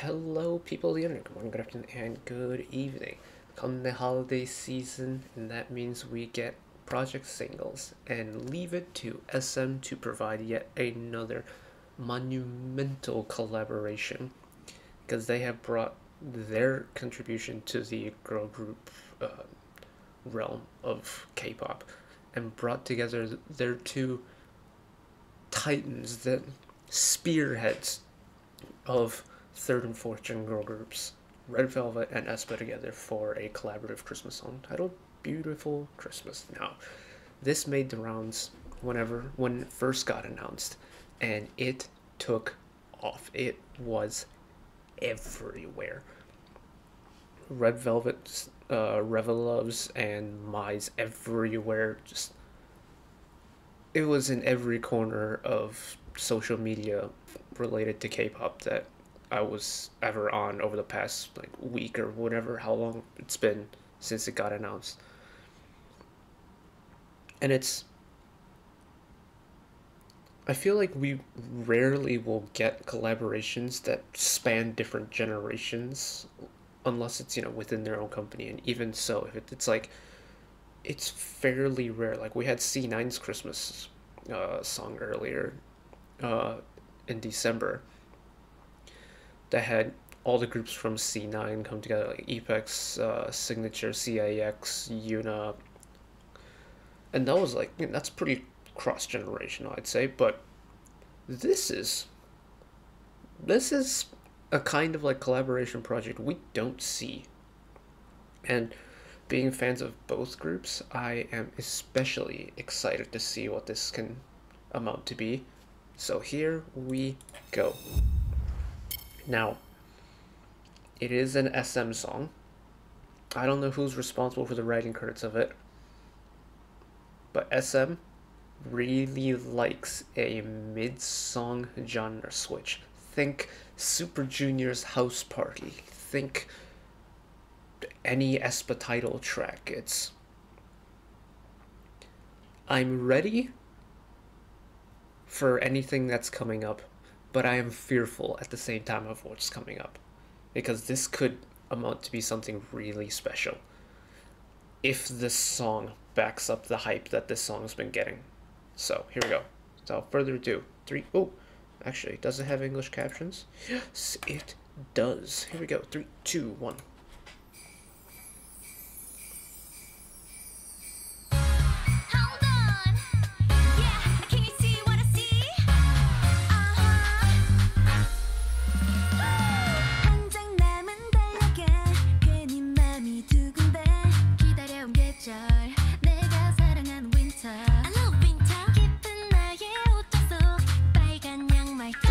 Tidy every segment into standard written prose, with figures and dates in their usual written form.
Hello, people of the internet. Good morning, good afternoon, and good evening. Come the holiday season, and that means we get project singles, and leave it to SM to provide yet another monumental collaboration, because they have brought their contribution to the girl group realm of K-pop, and brought together their two titans, the spearheads of third and fourth gen girl groups, Red Velvet and Aespa, together for a collaborative Christmas song titled Beautiful Christmas. Now, this made the rounds when it first got announced, and it took off. It was everywhere. Red Velvet's Reveloves and Mai's everywhere. Just, it was in every corner of social media related to K-pop that I was ever on over the past week or whatever, how long it's been since it got announced. And I feel like we rarely will get collaborations that span different generations unless it's, within their own company. And even so, if it's fairly rare. Like, we had C9's Christmas song earlier in December that had all the groups from C9 come together, like Apex, Signature, CIX, Yuna, and that was that's pretty cross-generational, I'd say. But this is a kind of collaboration project we don't see, and being fans of both groups, I am especially excited to see what this can amount to be. So here we go. Now, it is an SM song. I don't know who's responsible for the writing credits of it, but SM really likes a mid-song genre switch. Think Super Junior's House Party. Think any Aespa title track. I'm ready for anything that's coming up, but I am fearful at the same time of what's coming up, because this could amount to be something really special if this song backs up the hype that this song's been getting. So here we go. Without further ado, actually, does it have English captions? Yes, it does. Here we go. 3, 2, 1.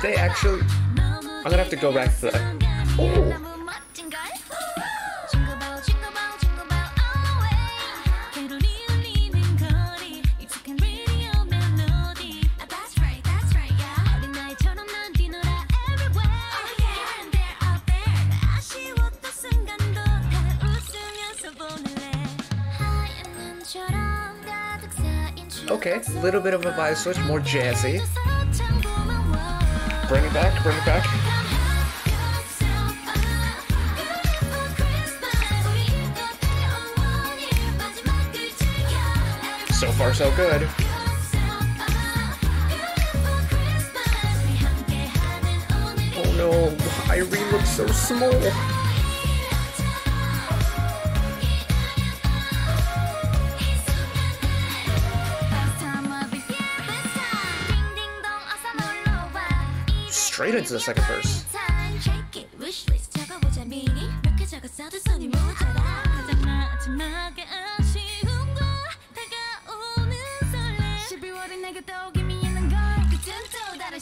They actually, I'm gonna have to go back to that. Oh. Okay, a little bit of a vibe switch, more jazzy. Bring it back, bring it back. So far, so good. Oh no, Irene looks so small. Straight into the second verse.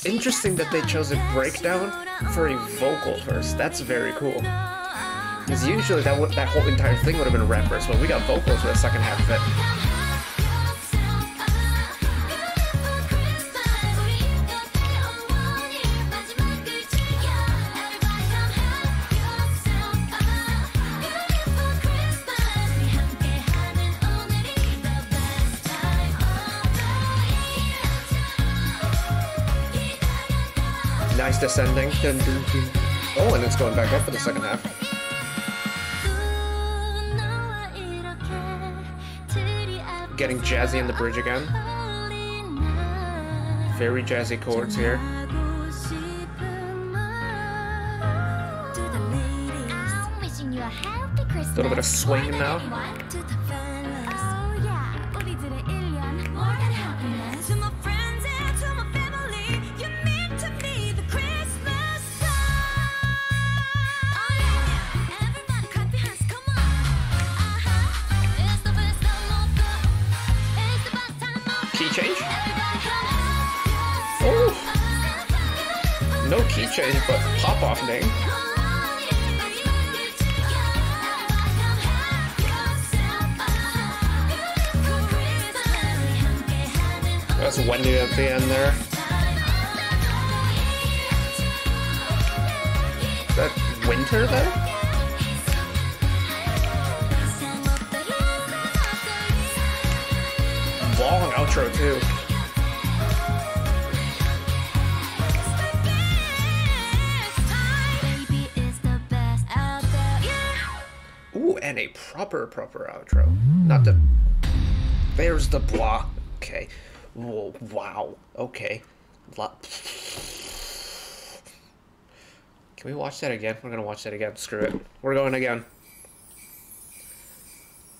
Interesting that they chose a breakdown for a vocal verse. That's very cool. Because usually that whole entire thing would have been a rap verse, but we got vocals for the second half of it. Nice descending. Dun, dun, dun. Oh, and it's going back up for the second half. Getting jazzy in the bridge again. Very jazzy chords here. A little bit of swing now. Key change? Oh! No key change, but pop-off name. That's Wendy at the end there. Is that Winter there? Long outro too. Ooh, and a proper outro. Not the... There's the blah. Okay. Whoa, wow. Okay. Can we watch that again? We're gonna watch that again. Screw it. We're going again.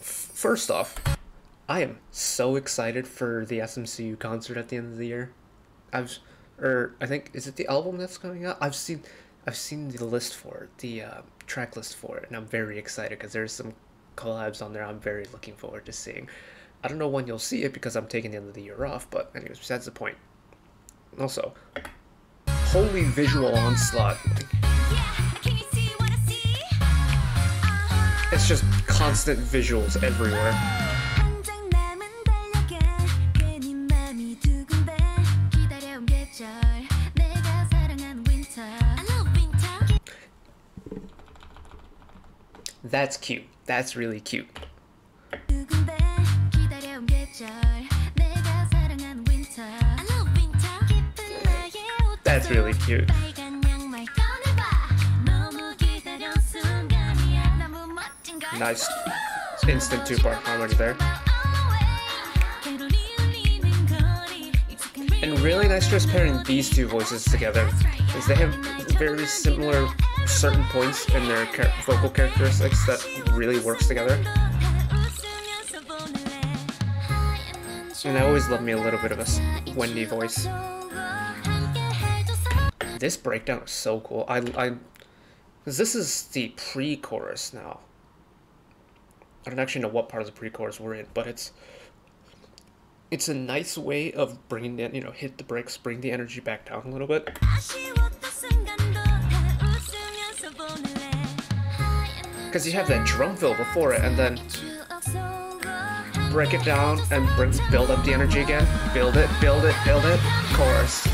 First off, I am so excited for the SMCU concert at the end of the year. I think, is it the album that's coming out? I've seen the list for it, the track list for it, and I'm very excited because there's some collabs on there I'm very looking forward to seeing. I don't know when you'll see it because I'm taking the end of the year off, but anyways, besides the point. Also, holy visual onslaught. It's just constant visuals everywhere. That's cute. That's really cute. That's really cute. Nice instant two-part harmony there. And really nice just pairing these two voices together, because they have very similar certain points in their vocal characteristics that really works together. And I always love me a little bit of a Wendy voice. This breakdown is so cool. Because this is the pre-chorus now. I don't actually know what part of the pre-chorus we're in, but it's a nice way of bringing in, hit the brakes, bring the energy back down a little bit. Because you have that drum fill before it, and then break it down and build up the energy again. Build it, chorus.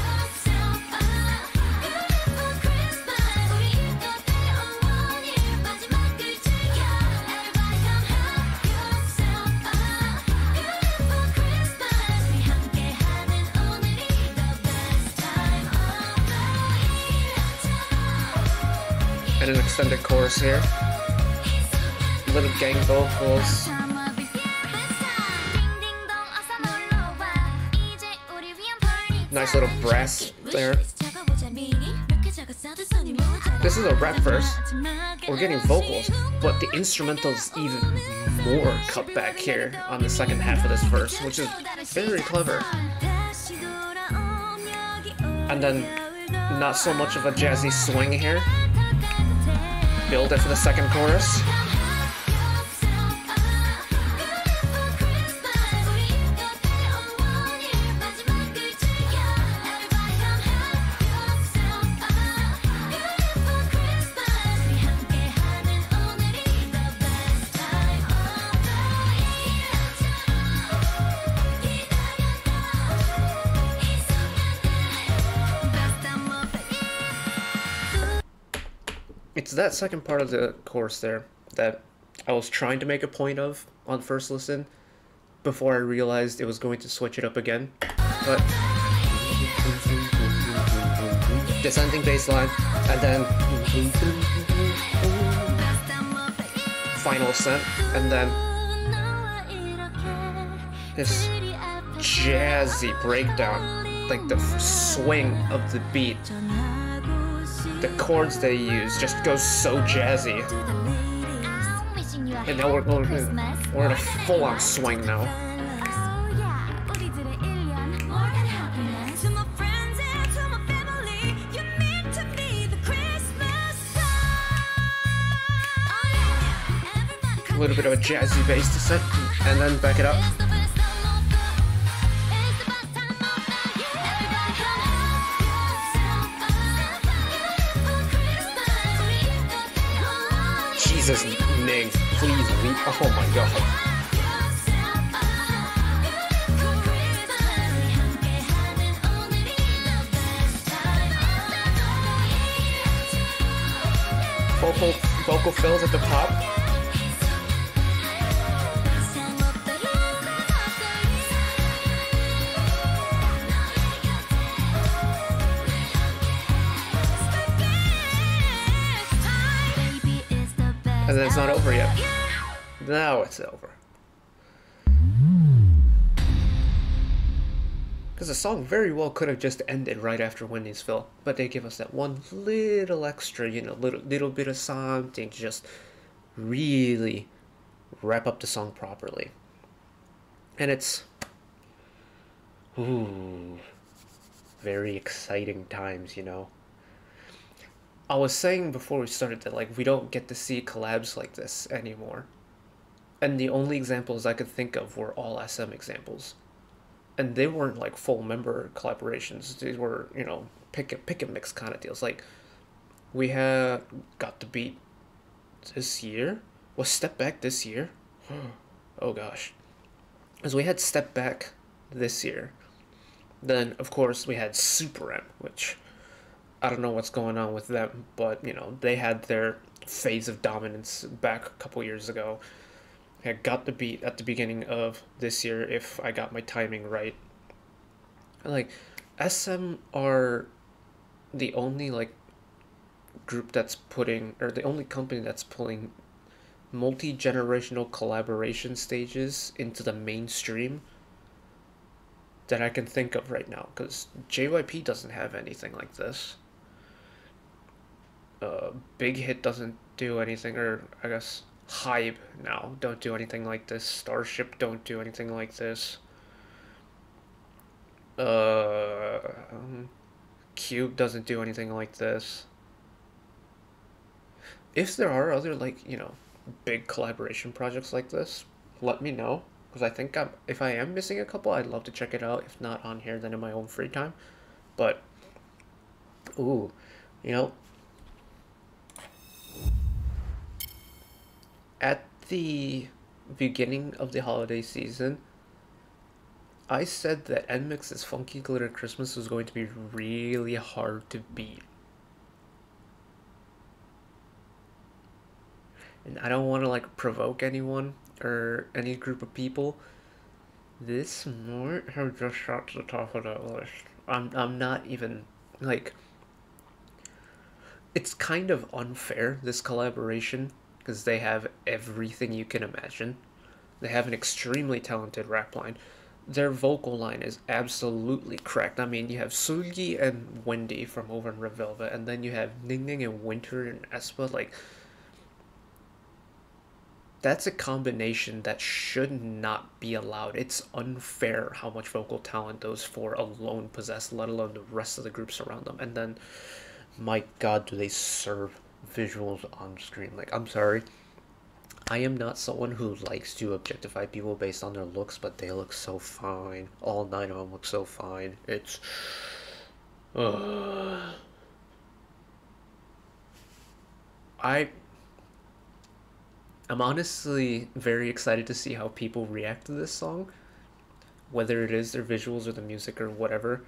And an extended chorus here. Little gang vocals. Nice little brass there. This is a rap verse. We're getting vocals, but the instrumental is even more cut back here on the second half of this verse, which is very clever. And then not so much of a jazzy swing here. Build it for the second chorus. It's that second part of the chorus there that I was trying to make a point of on first listen before I realized it was going to switch it up again. But descending bass line and then Final ascent, and then this jazzy breakdown, like the swing of the beat. The chords they use just goes so jazzy. And now we're in a full-on swing now. A little bit of a jazzy bass descent, and then back it up. Jesus, Ning, please leave. Oh my god. Vocal fills at the top. And then it's not over yet. Now it's over. Because the song very well could have just ended right after Wendy's fill, but they give us that one little extra, you know, little bit of something to just really wrap up the song properly. And it's, ooh, very exciting times, you know. I was saying before we started that, like, we don't get to see collabs like this anymore. And the only examples I could think of were all SM examples. And they weren't, like, full member collaborations. These were, you know, pick and mix kind of deals. Like, we had Got the Beat this year? Was Step Back this year? Oh, gosh. Because we had Step Back this year. Then, of course, we had Super M, which I don't know what's going on with them, but, you know, they had their phase of dominance back a couple years ago. I Got the Beat at the beginning of this year, if I got my timing right. Like, SM are the only, like, group that's putting, or the only company that's pulling multi-generational collaboration stages into the mainstream that I can think of right now, because JYP doesn't have anything like this. Big Hit doesn't do anything, or I guess Hybe now don't do anything like this. Starship don't do anything like this. Cube doesn't do anything like this. If there are other, like, you know, big collaboration projects like this, let me know, because I think if I am missing a couple, I'd love to check it out. If not on here, then in my own free time. But, ooh, you know, at the beginning of the holiday season, I said that NMIX's Funky Glitter Christmas was going to be really hard to beat. And I don't want to, like, provoke anyone or any group of people. This might have just shot to the top of that list. I'm not even, like, it's kind of unfair, this collaboration, because they have everything you can imagine. They have an extremely talented rap line. Their vocal line is absolutely cracked. I mean, you have Sulgi and Wendy from over in Red Velvet, and then you have Ning Ning and Winter and Aespa. Like, that's a combination that should not be allowed. It's unfair how much vocal talent those four alone possess, let alone the rest of the groups around them. And then, my god, do they serve visuals on screen. Like, I'm sorry, I am not someone who likes to objectify people based on their looks, but they look so fine. All 9 of them look so fine. It's I'm honestly very excited to see how people react to this song, whether it is their visuals or the music or whatever,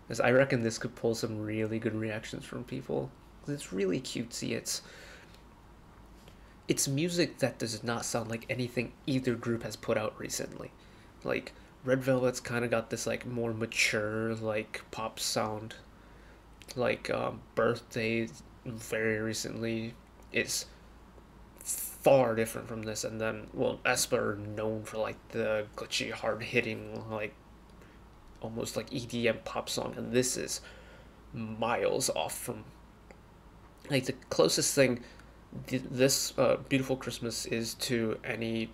because I reckon this could pull some really good reactions from people. It's really cutesy. It's music that does not sound like anything either group has put out recently. Like, Red Velvet's kind of got this, like, more mature, like, pop sound. Like, Birthday very recently is far different from this. And then, well, Aespa are known for like the glitchy, hard hitting, like almost like EDM pop song, and this is miles off from like the closest thing this Beautiful Christmas is to any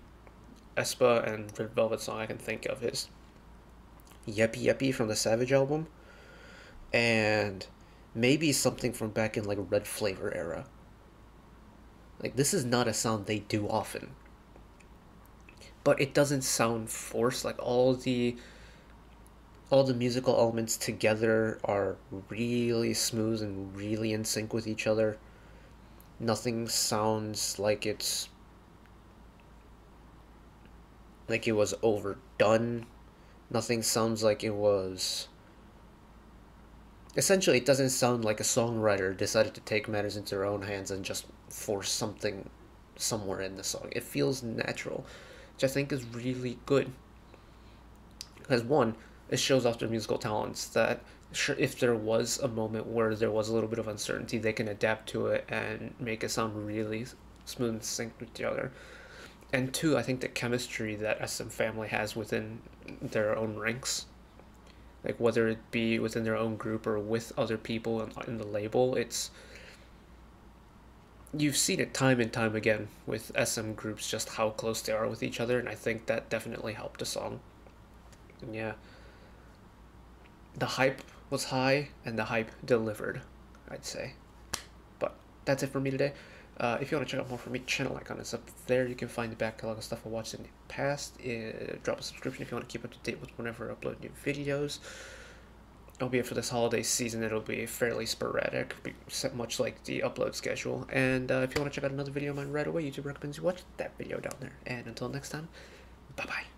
Aespa and Red Velvet song I can think of is Yeppy Yeppy from the Savage album, and maybe something from back in like Red Flavor era. Like this is not a sound they do often, but it doesn't sound forced. Like all the musical elements together are really smooth and really in sync with each other. Nothing sounds like it was overdone. Nothing sounds like it was. Essentially, it doesn't sound like a songwriter decided to take matters into their own hands and just force something somewhere in the song. It feels natural, which I think is really good. Because one, it shows off their musical talents that if there was a moment where there was a little bit of uncertainty, they can adapt to it and make it sound really smooth and synced with each other. And two, I think the chemistry that SM Family has within their own ranks, like whether it be within their own group or with other people in the label, you've seen it time and time again with SM groups just how close they are with each other, and I think that definitely helped the song. And yeah, the hype was high and the hype delivered, I'd say. But that's it for me today. If you want to check out more from me, channel icon is up there. You can find the back catalog of stuff I watched in the past. Drop a subscription if you want to keep up to date with whenever I upload new videos. Albeit for this holiday season, it'll be fairly sporadic, much like the upload schedule. And if you want to check out another video of mine right away, YouTube recommends you watch that video down there. And until next time, bye-bye.